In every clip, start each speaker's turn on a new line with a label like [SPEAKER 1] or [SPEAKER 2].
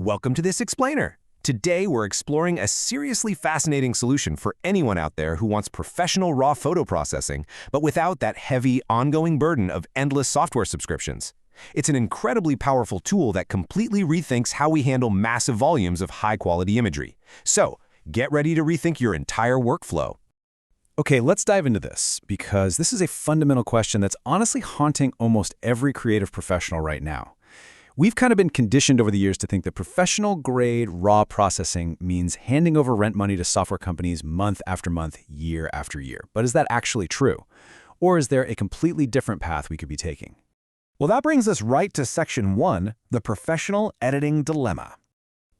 [SPEAKER 1] Welcome to this explainer. Today, we're exploring a seriously fascinating solution for anyone out there who wants professional raw photo processing, but without that heavy, ongoing burden of endless software subscriptions. It's an incredibly powerful tool that completely rethinks how we handle massive volumes of high-quality imagery. So, get ready to rethink your entire workflow.
[SPEAKER 2] Okay, let's dive into this, because this is a fundamental question that's honestly haunting almost every creative professional right now. We've kind of been conditioned over the years to think that professional-grade raw processing means handing over rent money to software companies month after month, year after year. But is that actually true? Or is there a completely different path we could be taking?
[SPEAKER 1] Well, that brings us right to Section 1, the professional editing dilemma.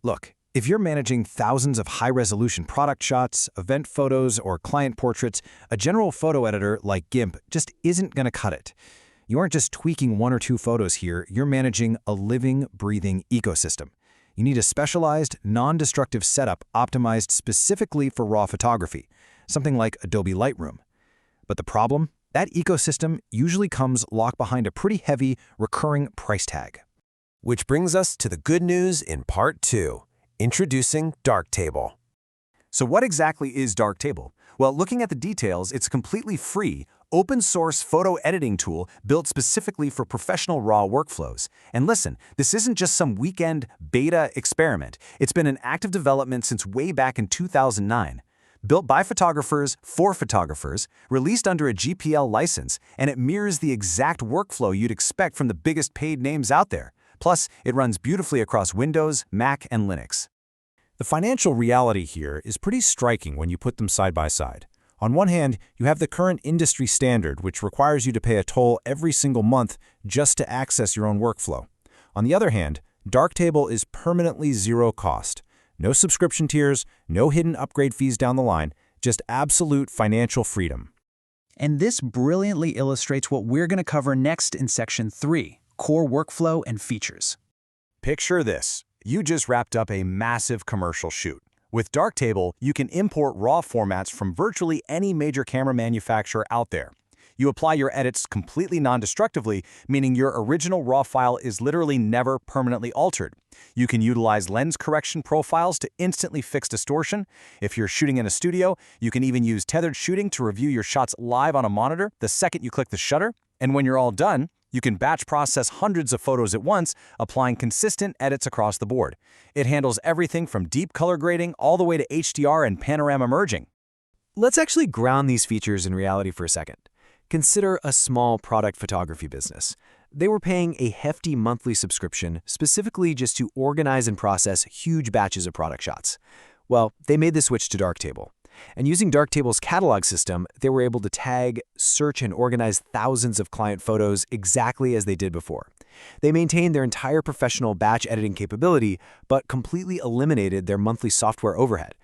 [SPEAKER 1] Look, if you're managing thousands of high-resolution product shots, event photos, or client portraits, a general photo editor like GIMP just isn't going to cut it. You aren't just tweaking one or two photos here, you're managing a living, breathing ecosystem. You need a specialized, non-destructive setup optimized specifically for raw photography, something like Adobe Lightroom. But the problem? That ecosystem usually comes locked behind a pretty heavy, recurring price tag. Which brings us to the good news in Part 2, introducing Darktable. So what exactly is Darktable? Well, looking at the details, it's a completely free, open-source photo editing tool built specifically for professional raw workflows. And listen, this isn't just some weekend beta experiment. It's been in active development since way back in 2009. Built by photographers for photographers, released under a GPL license, and it mirrors the exact workflow you'd expect from the biggest paid names out there. Plus, it runs beautifully across Windows, Mac, and Linux. The financial reality here is pretty striking when you put them side by side. On one hand, you have the current industry standard, which requires you to pay a toll every single month just to access your own workflow. On the other hand, Darktable is permanently zero cost. No subscription tiers, no hidden upgrade fees down the line, just absolute financial freedom.
[SPEAKER 3] And this brilliantly illustrates what we're going to cover next in Section 3, Core Workflow and Features.
[SPEAKER 1] Picture this. You just wrapped up a massive commercial shoot. With Darktable, you can import raw formats from virtually any major camera manufacturer out there. You apply your edits completely non-destructively, meaning your original raw file is literally never permanently altered. You can utilize lens correction profiles to instantly fix distortion. If you're shooting in a studio, you can even use tethered shooting to review your shots live on a monitor the second you click the shutter. And when you're all done, you can batch process hundreds of photos at once, applying consistent edits across the board. It handles everything from deep color grading all the way to HDR and panorama merging.
[SPEAKER 4] Let's actually ground these features in reality for a second. Consider a small product photography business. They were paying a hefty monthly subscription specifically just to organize and process huge batches of product shots. Well, they made the switch to Darktable. And using Darktable's catalog system, they were able to tag, search, and organize thousands of client photos exactly as they did before. They maintained their entire professional batch editing capability, but completely eliminated their monthly software overhead.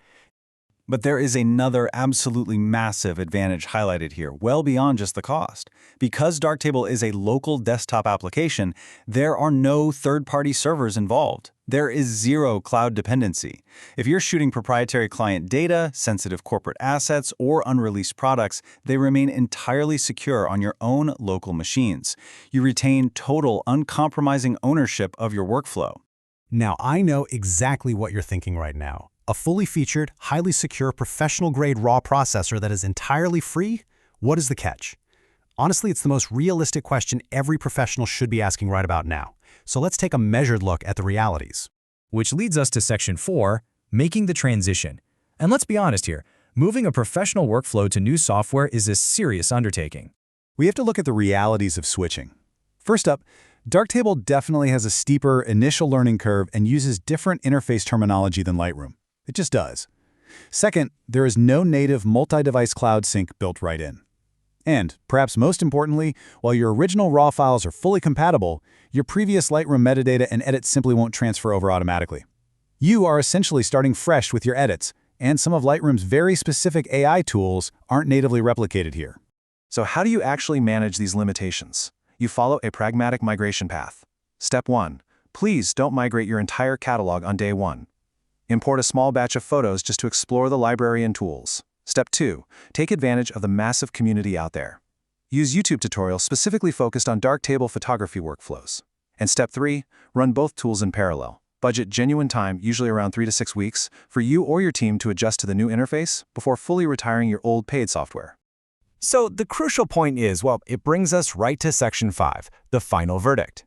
[SPEAKER 2] But there is another absolutely massive advantage highlighted here, well beyond just the cost. Because Darktable is a local desktop application, there are no third-party servers involved. There is zero cloud dependency. If you're shooting proprietary client data, sensitive corporate assets, or unreleased products, they remain entirely secure on your own local machines. You retain total, uncompromising ownership of your workflow.
[SPEAKER 5] Now, I know exactly what you're thinking right now. A fully featured, highly secure, professional-grade raw processor that is entirely free? What is the catch? Honestly, it's the most realistic question every professional should be asking right about now. So let's take a measured look at the realities.
[SPEAKER 6] Which leads us to Section 4, making the transition. And let's be honest here, moving a professional workflow to new software is a serious undertaking.
[SPEAKER 2] We have to look at the realities of switching. First up, Darktable definitely has a steeper initial learning curve and uses different interface terminology than Lightroom. It just does. Second, there is no native multi-device cloud sync built right in. And, perhaps most importantly, while your original raw files are fully compatible, your previous Lightroom metadata and edits simply won't transfer over automatically. You are essentially starting fresh with your edits, and some of Lightroom's very specific AI tools aren't natively replicated here.
[SPEAKER 7] So how do you actually manage these limitations? You follow a pragmatic migration path. Step 1. Please don't migrate your entire catalog on day 1. Import a small batch of photos just to explore the library and tools. Step 2. Take advantage of the massive community out there. Use YouTube tutorials specifically focused on Darktable photography workflows. And Step 3. Run both tools in parallel. Budget genuine time, usually around 3 to 6 weeks, for you or your team to adjust to the new interface before fully retiring your old paid software.
[SPEAKER 1] So the crucial point is, well, it brings us right to Section 5, the final verdict.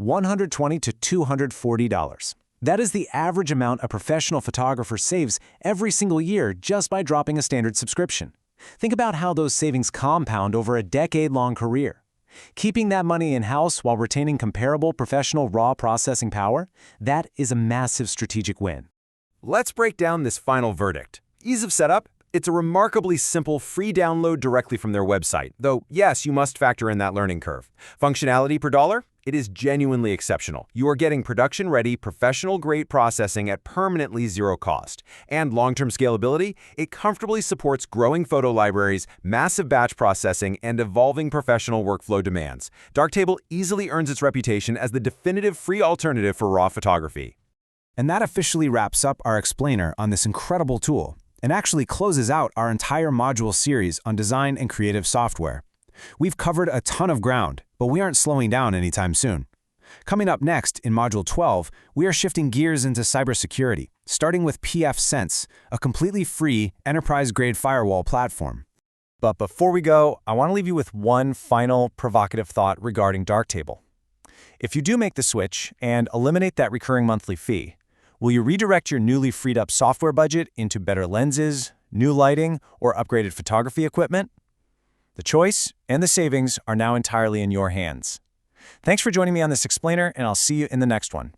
[SPEAKER 1] $120 to $240. That is the average amount a professional photographer saves every single year just by dropping a standard subscription. Think about how those savings compound over a decade-long career. Keeping that money in-house while retaining comparable professional raw processing power, that is a massive strategic win.
[SPEAKER 4] Let's break down this final verdict. Ease of setup. It's a remarkably simple free download directly from their website, though yes, you must factor in that learning curve. Functionality per dollar? It is genuinely exceptional. You are getting production-ready, professional-grade processing at permanently zero cost. And long-term scalability? It comfortably supports growing photo libraries, massive batch processing, and evolving professional workflow demands. Darktable easily earns its reputation as the definitive free alternative for raw photography.
[SPEAKER 1] And that officially wraps up our explainer on this incredible tool, and actually closes out our entire module series on design and creative software. We've covered a ton of ground, but we aren't slowing down anytime soon. Coming up next, in Module 12, we are shifting gears into cybersecurity, starting with pfSense, a completely free, enterprise-grade firewall platform.
[SPEAKER 4] But before we go, I want to leave you with one final provocative thought regarding Darktable. If you do make the switch and eliminate that recurring monthly fee, will you redirect your newly freed up software budget into better lenses, new lighting, or upgraded photography equipment? The choice and the savings are now entirely in your hands. Thanks for joining me on this explainer, and I'll see you in the next one.